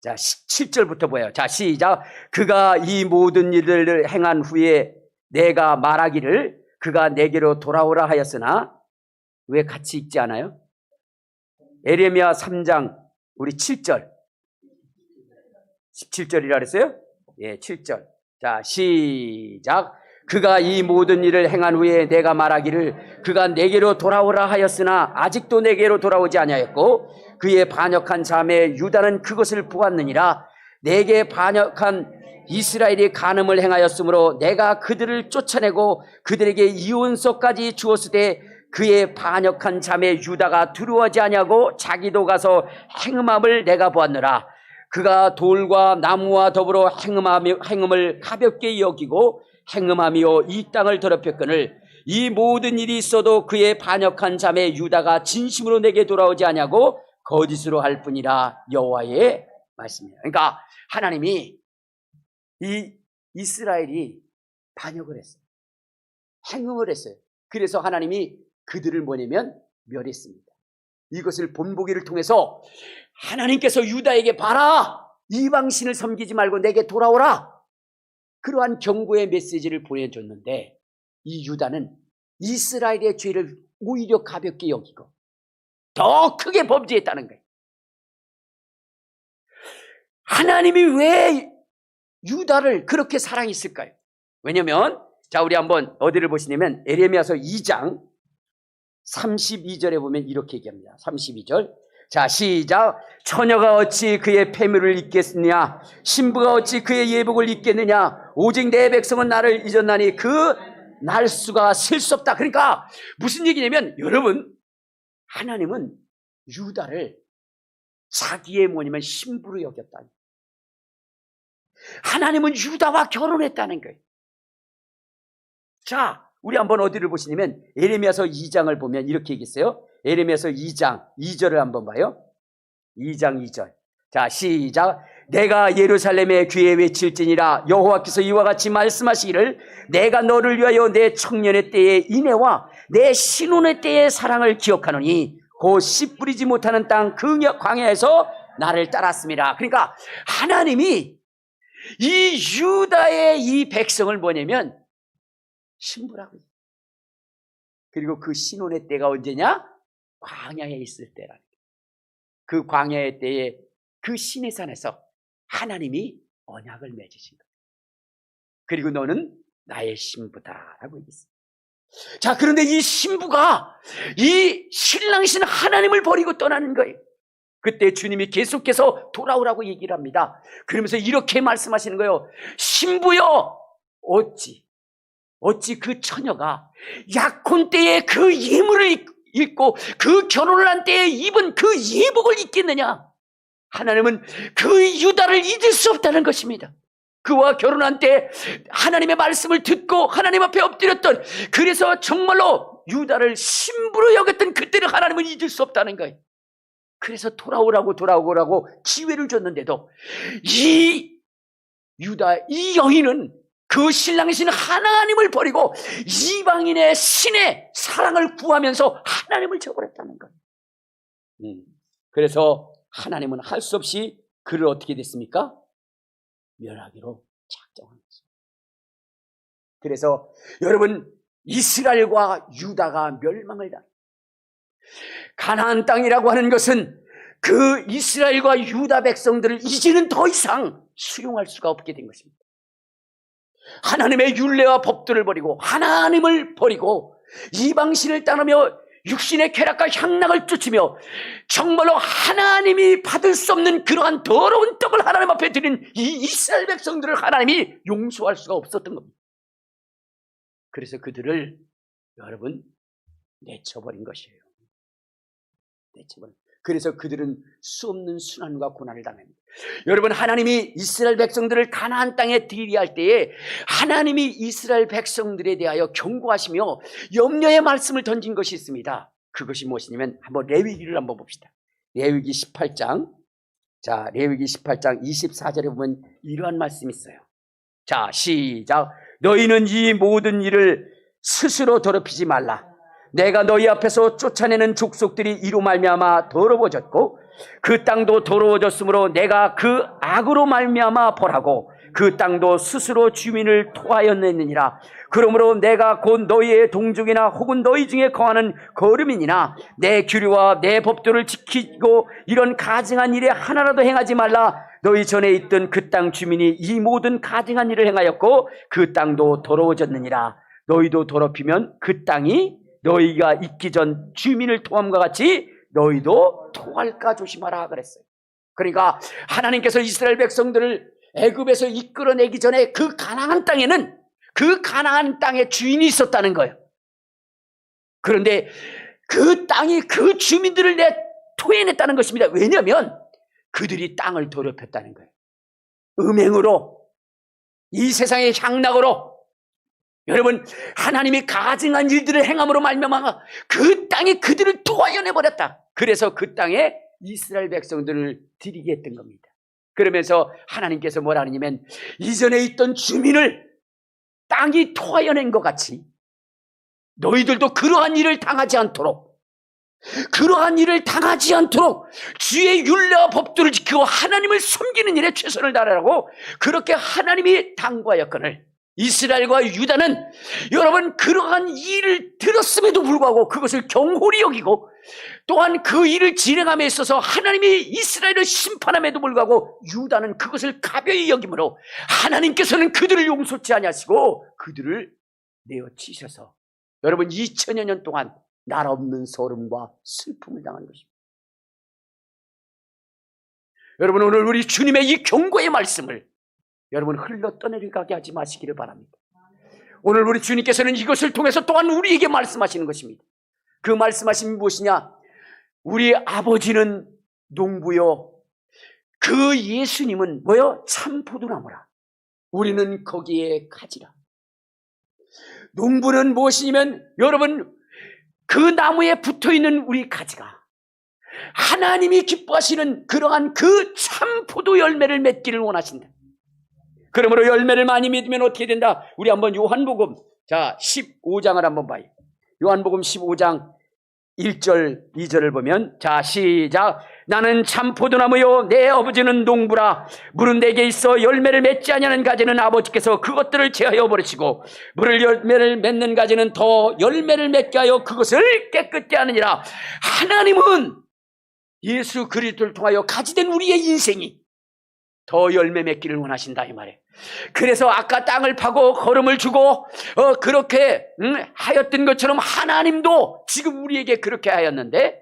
자, 7절부터 보여요. 자, 시작. 그가 이 모든 일들을 행한 후에 내가 말하기를 그가 내게로 돌아오라 하였으나, 왜 같이 읽지 않아요? 에레미야 3장 우리 7절. 17절이라 그랬어요? 예, 7절. 자, 시작. 그가 이 모든 일을 행한 후에 내가 말하기를 그가 내게로 돌아오라 하였으나 아직도 내게로 돌아오지 아니하였고 그의 반역한 자매 유다는 그것을 보았느니라. 내게 반역한 이스라엘이 간음을 행하였으므로 내가 그들을 쫓아내고 그들에게 이혼서까지 주었으되 그의 반역한 자매 유다가 두려워하지 아니하고 자기도 가서 행음함을 내가 보았느라. 그가 돌과 나무와 더불어 행음을 가볍게 여기고 행음하며 이 땅을 더럽혔거늘 이 모든 일이 있어도 그의 반역한 자매 유다가 진심으로 내게 돌아오지 아니하고 거짓으로 할 뿐이라. 여호와의 말씀이에요. 그러니까 하나님이 이 이스라엘이 반역을 했어요. 행음을 했어요. 그래서 하나님이 그들을 뭐냐면 멸했습니다. 이것을 본보기를 통해서 하나님께서 유다에게 봐라, 이방신을 섬기지 말고 내게 돌아오라, 그러한 경고의 메시지를 보내줬는데 이 유다는 이스라엘의 죄를 오히려 가볍게 여기고 더 크게 범죄했다는 거예요. 하나님이 왜 유다를 그렇게 사랑했을까요? 왜냐면 자, 우리 한번 어디를 보시냐면 에레미야서 2장 32절에 보면 이렇게 얘기합니다. 32절. 자, 시작. 처녀가 어찌 그의 패물을 잊겠느냐? 신부가 어찌 그의 예복을 잊겠느냐? 오직 내 백성은 나를 잊었나니 그 날수가 셀 수 없다. 그러니까 무슨 얘기냐면 여러분, 하나님은 유다를 자기의 뭐냐면 신부로 여겼다니. 하나님은 유다와 결혼했다는 거예요. 자, 우리 한번 어디를 보시냐면 에레미야서 2장을 보면 이렇게 얘기했어요. 에레미야서 2장 2절을 한번 봐요. 2장 2절. 자, 시작. 내가 예루살렘에 귀에 외칠지니라. 여호와께서 이와 같이 말씀하시기를 내가 너를 위하여 내 청년의 때의 인애와 내 신혼의 때의 사랑을 기억하노니 곧 씨 뿌리지 못하는 땅 그 광야에서 나를 따랐습니다. 그러니까 하나님이 이 유다의 이 백성을 뭐냐면 신부라고. 그리고 그 신혼의 때가 언제냐? 광야에 있을 때라는 거예요. 그 광야의 때에 그 시내산에서 하나님이 언약을 맺으신 거예요. 그리고 너는 나의 신부다라고 얘기했어요. 자, 그런데 이 신부가 이 신랑이신 하나님을 버리고 떠나는 거예요. 그때 주님이 계속해서 돌아오라고 얘기를 합니다. 그러면서 이렇게 말씀하시는 거예요. 신부여, 어찌 그 처녀가 약혼 때에 그 예물을 입고 그 결혼을 한 때에 입은 그 예복을 입겠느냐? 하나님은 그 유다를 잊을 수 없다는 것입니다. 그와 결혼한 때 하나님의 말씀을 듣고 하나님 앞에 엎드렸던, 그래서 정말로 유다를 신부로 여겼던 그때를 하나님은 잊을 수 없다는 거예요. 그래서 돌아오라고 기회를 줬는데도 이 유다, 이 여인은 그 신랑이신 하나님을 버리고 이방인의 신의 사랑을 구하면서 하나님을 저버렸다는 거예요. 그래서 하나님은 할 수 없이 그를 어떻게 됐습니까? 멸하기로 작정한 것입니다. 그래서 여러분, 이스라엘과 유다가 멸망을 당합니다. 가나안 땅이라고 하는 것은 그 이스라엘과 유다 백성들을 이제는 더 이상 수용할 수가 없게 된 것입니다. 하나님의 율례와 법들을 버리고 하나님을 버리고 이방신을 따르며 육신의 쾌락과 향락을 쫓으며 정말로 하나님이 받을 수 없는 그러한 더러운 떡을 하나님 앞에 드린 이 이스라엘 백성들을 하나님이 용서할 수가 없었던 겁니다. 그래서 그들을 여러분 내쳐버린 것이에요. 그래서 그들은 수 없는 순환과 고난을 당합니다. 여러분, 하나님이 이스라엘 백성들을 가나안 땅에 들이할 때에 하나님이 이스라엘 백성들에 대하여 경고하시며 염려의 말씀을 던진 것이 있습니다. 그것이 무엇이냐면 한번 레위기를 한번 봅시다. 레위기 18장. 자, 레위기 18장 24절에 보면 이러한 말씀이 있어요. 자, 시작. 너희는 이 모든 일을 스스로 더럽히지 말라. 내가 너희 앞에서 쫓아내는 족속들이 이로 말미암아 더러워졌고 그 땅도 더러워졌으므로 내가 그 악으로 말미암아 벌하고 그 땅도 스스로 주민을 토하였느니라. 그러므로 내가 곧 너희의 동족이나 혹은 너희 중에 거하는 거류민이나 내 규례와 내 법도를 지키고 이런 가증한 일에 하나라도 행하지 말라. 너희 전에 있던 그 땅 주민이 이 모든 가증한 일을 행하였고 그 땅도 더러워졌느니라. 너희도 더럽히면 그 땅이 너희가 있기 전 주민을 토함과 같이 너희도 토할까 조심하라 그랬어요. 그러니까 하나님께서 이스라엘 백성들을 애굽에서 이끌어내기 전에 그 가나안 땅에는 그 가나안 땅에 주인이 있었다는 거예요. 그런데 그 땅이 그 주민들을 토해냈다는 것입니다. 왜냐하면 그들이 땅을 더럽혔다는 거예요. 음행으로, 이 세상의 향락으로, 여러분, 하나님이 가증한 일들을 행함으로 말미암아 그 땅이 그들을 토하여 내버렸다. 그래서 그 땅에 이스라엘 백성들을 들이게 했던 겁니다. 그러면서 하나님께서 뭐라 하냐면 이전에 있던 주민을 땅이 토하여 낸 것 같이 너희들도 그러한 일을 당하지 않도록 주의 율례와 법도를 지키고 하나님을 섬기는 일에 최선을 다하라고 그렇게 하나님이 당부하였거늘 이스라엘과 유다는 여러분 그러한 일을 들었음에도 불구하고 그것을 경홀히 여기고 또한 그 일을 진행함에 있어서 하나님이 이스라엘을 심판함에도 불구하고 유다는 그것을 가벼이 여기므로 하나님께서는 그들을 용서치 아니하시고 그들을 내어치셔서 여러분 2000여 년 동안 나라 없는 소름과 슬픔을 당한 것입니다. 여러분, 오늘 우리 주님의 이 경고의 말씀을 여러분 흘러 떠내려가게 하지 마시기를 바랍니다. 오늘 우리 주님께서는 이것을 통해서 또한 우리에게 말씀하시는 것입니다. 그 말씀하심이 무엇이냐? 우리 아버지는 농부요, 그 예수님은 뭐요? 참 포도나무라. 우리는 거기에 가지라. 농부는 무엇이냐면 여러분 그 나무에 붙어있는 우리 가지가 하나님이 기뻐하시는 그러한 그 참 포도 열매를 맺기를 원하신다. 그러므로 열매를 많이 맺으면 어떻게 된다? 우리 한번 요한복음 15장을 한번 봐요. 요한복음 15장 1절 2절을 보면 자 시작. 나는 참 포도나무요 내 아버지는 농부라. 물은 내게 있어 열매를 맺지 아니하는 가지는 아버지께서 그것들을 제하여 버리시고 물을 열매를 맺는 가지는 더 열매를 맺게 하여 그것을 깨끗게 하느니라. 하나님은 예수 그리스도를 통하여 가지된 우리의 인생이 더 열매 맺기를 원하신다 이 말이에요. 그래서 아까 땅을 파고 걸음을 주고 그렇게 하였던 것처럼 하나님도 지금 우리에게 그렇게 하였는데,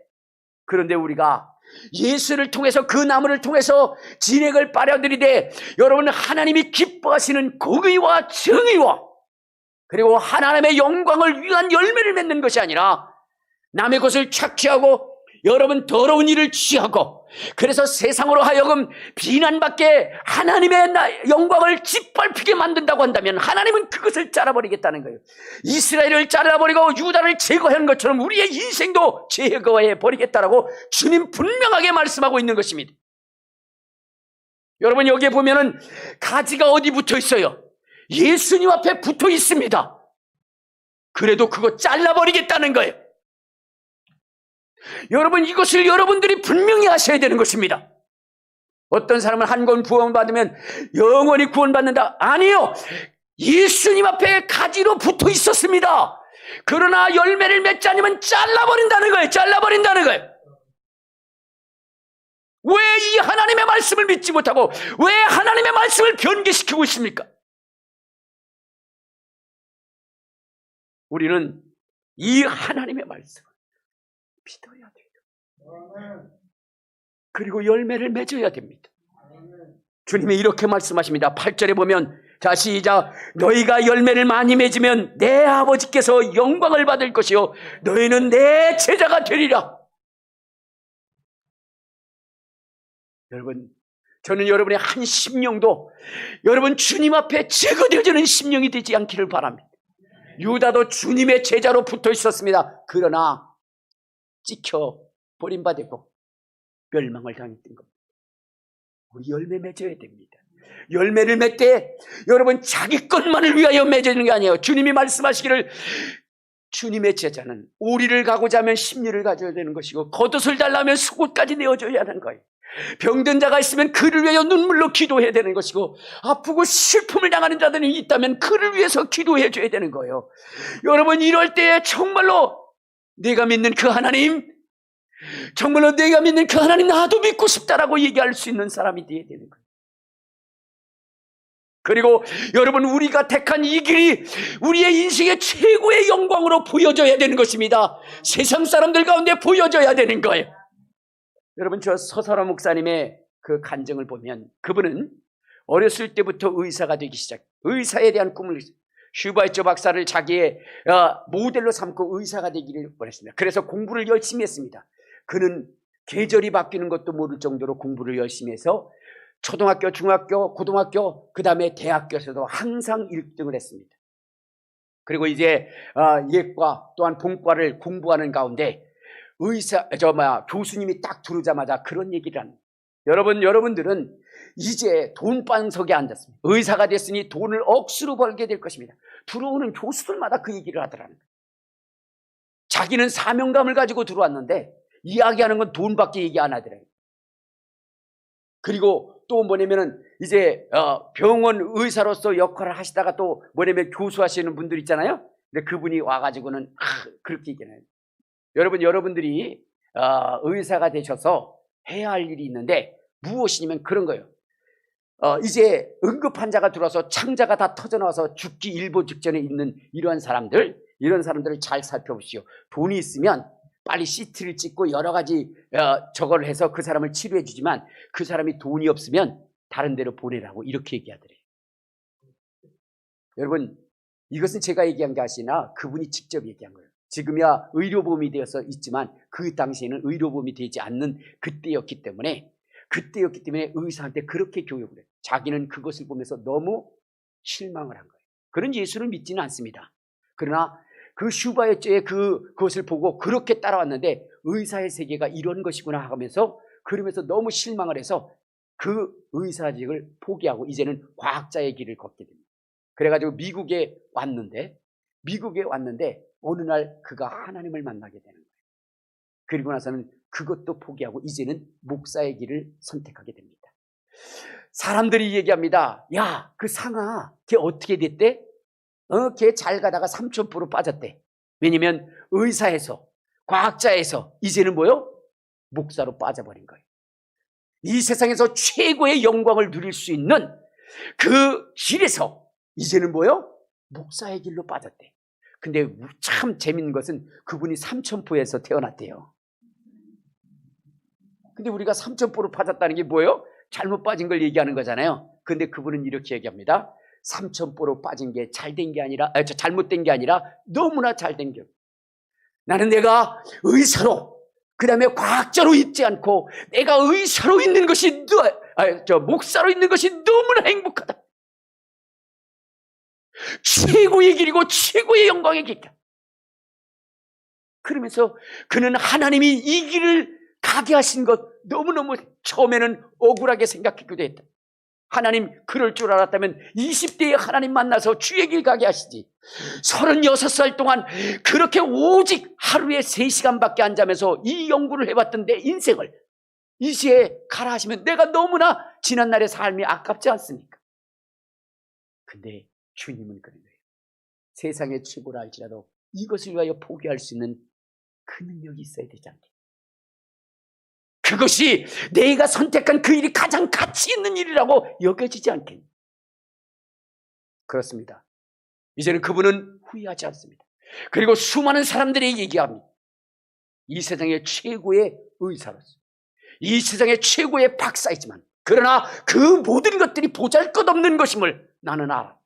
그런데 우리가 예수를 통해서 그 나무를 통해서 진액을 빨아들이되 여러분 하나님이 기뻐하시는 공의와 정의와 그리고 하나님의 영광을 위한 열매를 맺는 것이 아니라 남의 것을 착취하고 여러분 더러운 일을 취하고 그래서 세상으로 하여금 비난받게 하나님의 영광을 짓밟히게 만든다고 한다면 하나님은 그것을 잘라버리겠다는 거예요. 이스라엘을 잘라버리고 유다를 제거한 것처럼 우리의 인생도 제거해 버리겠다라고 주님 분명하게 말씀하고 있는 것입니다. 여러분 여기에 보면은 가지가 어디 붙어 있어요? 예수님 앞에 붙어 있습니다. 그래도 그거 잘라버리겠다는 거예요. 여러분 이것을 여러분들이 분명히 하셔야 되는 것입니다. 어떤 사람은 한 번 구원받으면 영원히 구원받는다. 아니요. 예수님 앞에 가지로 붙어 있었습니다. 그러나 열매를 맺지 않으면 잘라버린다는 거예요. 잘라버린다는 거예요. 왜 이 하나님의 말씀을 믿지 못하고 왜 하나님의 말씀을 변개시키고 있습니까? 우리는 이 하나님의 말씀을 믿어야 돼요. 그리고 열매를 맺어야 됩니다. 주님이 이렇게 말씀하십니다. 8절에 보면 자 시작. 너희가 열매를 많이 맺으면 내 아버지께서 영광을 받을 것이요 너희는 내 제자가 되리라. 여러분 저는 여러분의 한 심령도 여러분 주님 앞에 제거되어지는 심령이 되지 않기를 바랍니다. 유다도 주님의 제자로 붙어 있었습니다. 그러나 찍혀 버림받고 멸망을 당했던 겁니다. 우리 열매 맺어야 됩니다. 열매를 맺되 여러분 자기 것만을 위하여 맺는 게 아니에요. 주님이 말씀하시기를 주님의 제자는 오리를 가고자 하면 심리를 가져야 되는 것이고 겉옷을 달라면 속옷까지 내어줘야 하는 거예요. 병든 자가 있으면 그를 위하여 눈물로 기도해야 되는 것이고 아프고 슬픔을 당하는 자들이 있다면 그를 위해서 기도해 줘야 되는 거예요. 여러분 이럴 때 정말로 내가 믿는 그 하나님, 정말로 내가 믿는 그 하나님 나도 믿고 싶다라고 얘기할 수 있는 사람이 되어야 되는 거예요. 그리고 여러분 우리가 택한 이 길이 우리의 인생의 최고의 영광으로 보여져야 되는 것입니다. 세상 사람들 가운데 보여져야 되는 거예요. 여러분 저 서설화 목사님의 그 간증을 보면 그분은 어렸을 때부터 의사가 되기 시작. 의사에 대한 꿈을 슈바이처 박사를 자기의 모델로 삼고 의사가 되기를 원했습니다. 그래서 공부를 열심히 했습니다. 그는 계절이 바뀌는 것도 모를 정도로 공부를 열심히 해서 초등학교, 중학교, 고등학교, 그 다음에 대학교에서도 항상 1등을 했습니다. 그리고 이제 예과 또한 본과를 공부하는 가운데 교수님이 딱 들어오자마자 그런 얘기를 합니다. 여러분들은 이제 돈방석에 앉았습니다. 의사가 됐으니 돈을 억수로 벌게 될 것입니다. 들어오는 교수들마다 그 얘기를 하더라는 거예요. 자기는 사명감을 가지고 들어왔는데 이야기하는 건 돈밖에 얘기 안 하더라고요. 그리고 또 뭐냐면은 이제 병원 의사로서 역할을 하시다가 또 뭐냐면 교수하시는 분들 있잖아요. 근데 그분이 와가지고는 그렇게 얘기해요. 여러분들이 의사가 되셔서 해야 할 일이 있는데 무엇이냐면 그런 거예요. 이제 응급 환자가 들어와서 창자가 다 터져나와서 죽기 일보 직전에 있는 이런 사람들을 잘 살펴보시오. 돈이 있으면 빨리 CT를 찍고 여러 가지 저걸 해서 그 사람을 치료해 주지만 그 사람이 돈이 없으면 다른 데로 보내라고 이렇게 얘기하더래요. 여러분 이것은 제가 얘기한 게 아니라 그분이 직접 얘기한 거예요. 지금이야 의료보험이 되어서 있지만 그 당시에는 의료보험이 되지 않는 그때였기 때문에 의사한테 그렇게 교육을 해요. 자기는 그것을 보면서 너무 실망을 한 거예요. 그런 예수를 믿지는 않습니다. 그러나 그 슈바이처의 그것을 보고 그렇게 따라왔는데 의사의 세계가 이런 것이구나 하면서 그러면서 너무 실망을 해서 그 의사직을 포기하고 이제는 과학자의 길을 걷게 됩니다. 그래가지고 미국에 왔는데 어느 날 그가 하나님을 만나게 되는 거예요. 그리고 나서는 그것도 포기하고 이제는 목사의 길을 선택하게 됩니다. 사람들이 얘기합니다. 야, 그 상아, 걔 어떻게 됐대? 걔 잘 가다가 삼천포로 빠졌대. 왜냐면 의사에서, 과학자에서 이제는 뭐요? 목사로 빠져버린 거예요. 이 세상에서 최고의 영광을 누릴 수 있는 그 길에서 이제는 뭐요? 목사의 길로 빠졌대. 근데 참 재밌는 것은 그분이 삼천포에서 태어났대요. 근데 우리가 삼천포로 빠졌다는 게 뭐예요? 잘못 빠진 걸 얘기하는 거잖아요. 근데 그분은 이렇게 얘기합니다. 삼천포로 빠진 게 잘된 게 아니라, 잘못된 게 아니라 너무나 잘된 게. 나는 내가 의사로, 그 다음에 과학자로 있지 않고 내가 의사로 있는 것이, 목사로 있는 것이 너무나 행복하다. 최고의 길이고 최고의 영광의 길이다. 그러면서 그는 하나님이 이 길을 가게 하신 것 너무너무 처음에는 억울하게 생각했기도 했다. 하나님 그럴 줄 알았다면 20대에 하나님 만나서 주의 길 가게 하시지. 36살 동안 그렇게 오직 하루에 3시간밖에 안 자면서 이 연구를 해봤던 내 인생을 이 시에 가라 하시면 내가 너무나 지난날의 삶이 아깝지 않습니까? 근데 주님은 그런 거예요. 세상의 최고라 할지라도 이것을 위하여 포기할 수 있는 그 능력이 있어야 되지 않겠냐. 그것이 내가 선택한 그 일이 가장 가치 있는 일이라고 여겨지지 않겠냐. 그렇습니다. 이제는 그분은 후회하지 않습니다. 그리고 수많은 사람들이 얘기합니다. 이 세상의 최고의 의사로서, 이 세상의 최고의 박사이지만 그러나 그 모든 것들이 보잘것없는 것임을 나는 알아.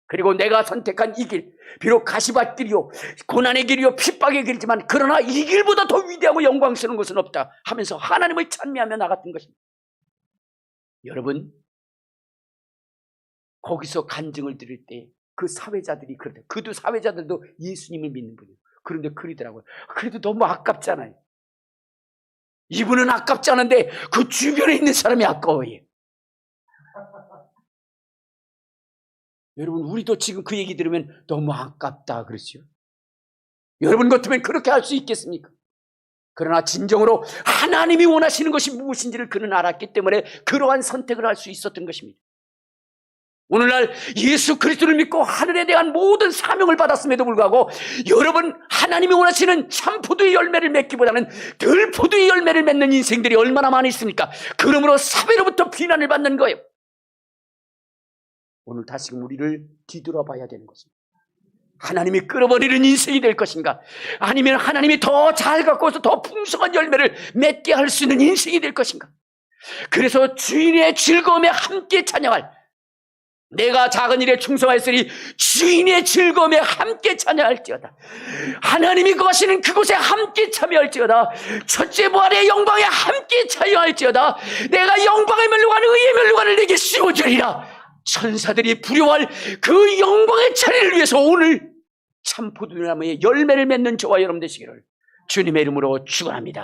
그리고 내가 선택한 이 길, 비록 가시밭길이요 고난의 길이요 핍박의 길이지만 그러나 이 길보다 더 위대하고 영광스러운 것은 없다 하면서 하나님을 찬미하며 나갔던 것입니다. 여러분, 거기서 간증을 들을 때 그 사회자들이 그러다. 그도 사회자들도 예수님을 믿는 분이에요. 그런데 그러더라고요. 그래도 너무 아깝잖아요. 이분은 아깝지 않은데 그 주변에 있는 사람이 아까워요. 여러분, 우리도 지금 그 얘기 들으면 너무 아깝다 그러죠. 여러분 같으면 그렇게 할 수 있겠습니까? 그러나 진정으로 하나님이 원하시는 것이 무엇인지를 그는 알았기 때문에 그러한 선택을 할 수 있었던 것입니다. 오늘날 예수 그리스도를 믿고 하늘에 대한 모든 사명을 받았음에도 불구하고 여러분, 하나님이 원하시는 참포도의 열매를 맺기보다는 들포도의 열매를 맺는 인생들이 얼마나 많이 있습니까? 그러므로 사회로부터 비난을 받는 거예요. 오늘 다시금 우리를 뒤돌아봐야 되는 것입니다. 하나님이 끌어버리는 인생이 될 것인가? 아니면 하나님이 더 잘 갖고서 더 풍성한 열매를 맺게 할 수 있는 인생이 될 것인가? 그래서 주인의 즐거움에 함께 찬양할, 내가 작은 일에 충성하였으니 주인의 즐거움에 함께 찬양할지어다. 하나님이 거하시는 그곳에 함께 참여할지어다. 첫째 부활의 영광에 함께 참여할지어다. 내가 영광의 멸류관, 의의 멸류관을 내게 씌워주리라. 천사들이 부려할 그 영광의 차례를 위해서 오늘 참포도나무의 열매를 맺는 저와 여러분 되시기를 주님의 이름으로 축원합니다.